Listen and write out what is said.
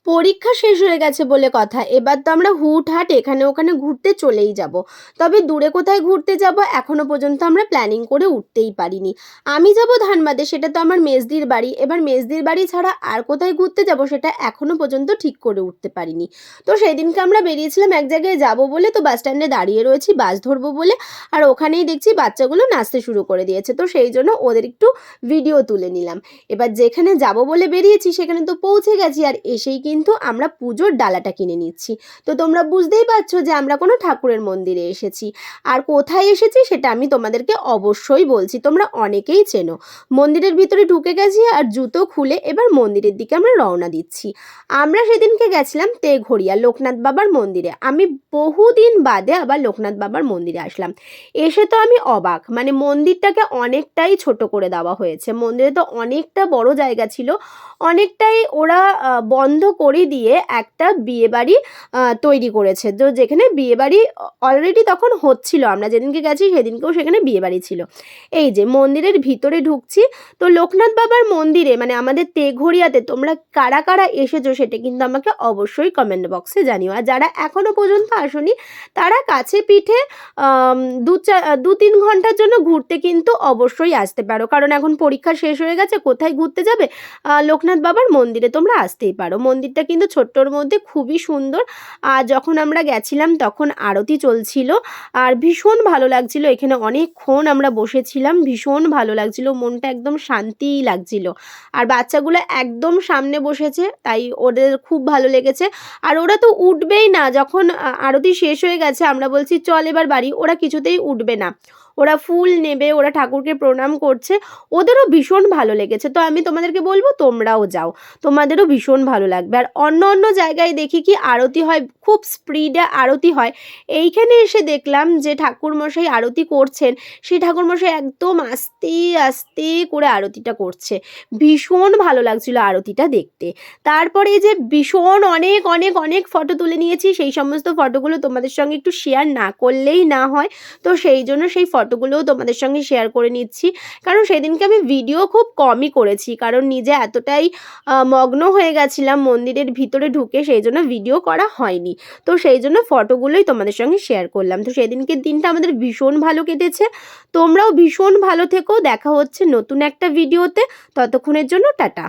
পরীক্ষা শেষ হয়ে গেছে বলে কথা। এবার তো আমরা হুটহাট এখানে ওখানে ঘুরতে চলেই যাব। তবে দূরে কোথায় ঘুরতে যাব এখনো পর্যন্ত আমরা প্ল্যানিং করে উঠতেই পারিনি। আমি যাব ধানবাদে, সেটা তো আমার মেজদির বাড়ি। এবার মেজদির বাড়ি ছাড়া আর কোথায় ঘুরতে যাব সেটা এখনো পর্যন্ত ঠিক করে উঠতে পারিনি। তো সেদিনকে আমরা বেরিয়েছিলাম এক জায়গায় যাব বলে, তো বাস স্ট্যান্ডে দাঁড়িয়ে রয়েছি বাস ধরবো বলে। আর ওখানেই দেখছি বাচ্চাগুলো নাচতে শুরু করে দিয়েছে। তো সেই জন্য ওদের একটু ভিডিও তুলে নিলাম। এবার যেখানে যাব বলে বেরিয়েছি সেখানে তো পৌঁছে গেছি, আর এসেই কিন্তু আমরা পুজোর ডালাটা কিনে নিচ্ছি। তো তোমরা বুঝতেই পারছো যে আমরা কোনো ঠাকুরের মন্দিরে এসেছি। আর কোথায় এসেছি সেটা আমি তোমাদেরকে অবশ্যই বলছি, তোমরা অনেকেই চেনো। মন্দিরের ভিতরে ঢুকে গেছি আর জুতো খুলে এবার মন্দিরের দিকে আমরা রওনা দিচ্ছি। আমরা সেদিনকে গেছিলাম তেঘরিয়া লোকনাথ বাবার মন্দিরে। আমি বহুদিন বাদে আবার লোকনাথ বাবার মন্দিরে আসলাম। এসে তো আমি অবাক, মানে মন্দিরটাকে অনেকটাই ছোট করে দেওয়া হয়েছে। মন্দিরে তো অনেকটা বড় জায়গা ছিল, অনেকটাই ওরা বন্ধ করে দিয়ে একটা বিয়েবাড়ি তৈরি করেছে। তো যেখানে বিয়েবাড়ি অলরেডি তখন হচ্ছিল, আমরা যেদিনকে গেছি সেদিনকেও সেখানে বিয়েবাড়ি ছিল। এই যে মন্দিরের ভিতরে ঢুকছি। তো লোকনাথ বাবার মন্দিরে মানে আমাদের তেঘরিয়াতে তোমরা কারা কারা এসেছো সেটা কিন্তু আমাকে অবশ্যই কমেন্ট বক্সে জানিও। আর যারা এখনো পর্যন্ত আসনি তারা কাছে পিঠে 2-3 ঘন্টার জন্য ঘুরতে কিন্তু অবশ্যই আসতে পারো, কারণ এখন পরীক্ষা শেষ হয়ে গেছে, কোথায় ঘুরতে যাবে? লোকনাথ বাবার মন্দিরে তোমরা আসতেই পারো। মন্দিরটা কিন্তু ছোট্টর মধ্যে খুবই সুন্দর। আর যখন আমরা গেছিলাম তখন আরতি চলছিল, আর ভীষণ ভালো লাগছিল। এখানে অনেকক্ষণ আমরা বসেছিলাম, ভীষণ ভালো লাগছিল, মনটা একদম শান্তিই লাগছিল। আর বাচ্চাগুলো একদম সামনে বসেছে, তাই ওদের খুব ভালো লেগেছে। আর ওরা তো উঠবেই না, যখন আরতি শেষ হয়ে গেছে আমরা বলছি চল এবার বাড়ি, ওরা কিছুতেই উঠবে না। ওরা ফুল নেবে, ওরা ঠাকুরকে প্রণাম করছে, ওদেরও ভীষণ ভালো লেগেছে। তো আমি তোমাদেরকে বলবো তোমরাও যাও, তোমাদেরও ভীষণ ভালো লাগবে। আর অন্য অন্য জায়গায় দেখি কি আরতি হয়, খুব স্পিডে আরতি হয়। এইখানে এসে দেখলাম যে ঠাকুরমশাই আরতি করছেন, সেই ঠাকুরমশাই একদম আস্তে আস্তে করে আরতিটা করছে। ভীষণ ভালো লাগছিল আরতিটা দেখতে। তারপরে যে ভীষণ অনেক অনেক অনেক ফটো তুলে নিয়েছি, সেই সমস্ত ফটোগুলো তোমাদের সঙ্গে একটু শেয়ার না করলেই না হয়। তো সেই জন্য সেই ফটোগুলোও তোমাদের সঙ্গে শেয়ার করে নিচ্ছি, কারণ সেদিনকে আমি ভিডিও খুব কমই করেছি, কারণ নিজে এতটাই মগ্ন হয়ে গেছিলাম মন্দিরের ভিতরে ঢুকে, সেই জন্য ভিডিও করা হয়নি। তো সেই জন্য ফটোগুলোই তোমাদের সঙ্গে শেয়ার করলাম। তো সেদিনকের দিনটা আমাদের ভীষণ ভালো কেটেছে। তোমরাও ভীষণ ভালো থেকো, দেখা হচ্ছে নতুন একটা ভিডিওতে। ততক্ষণের জন্য টাটা।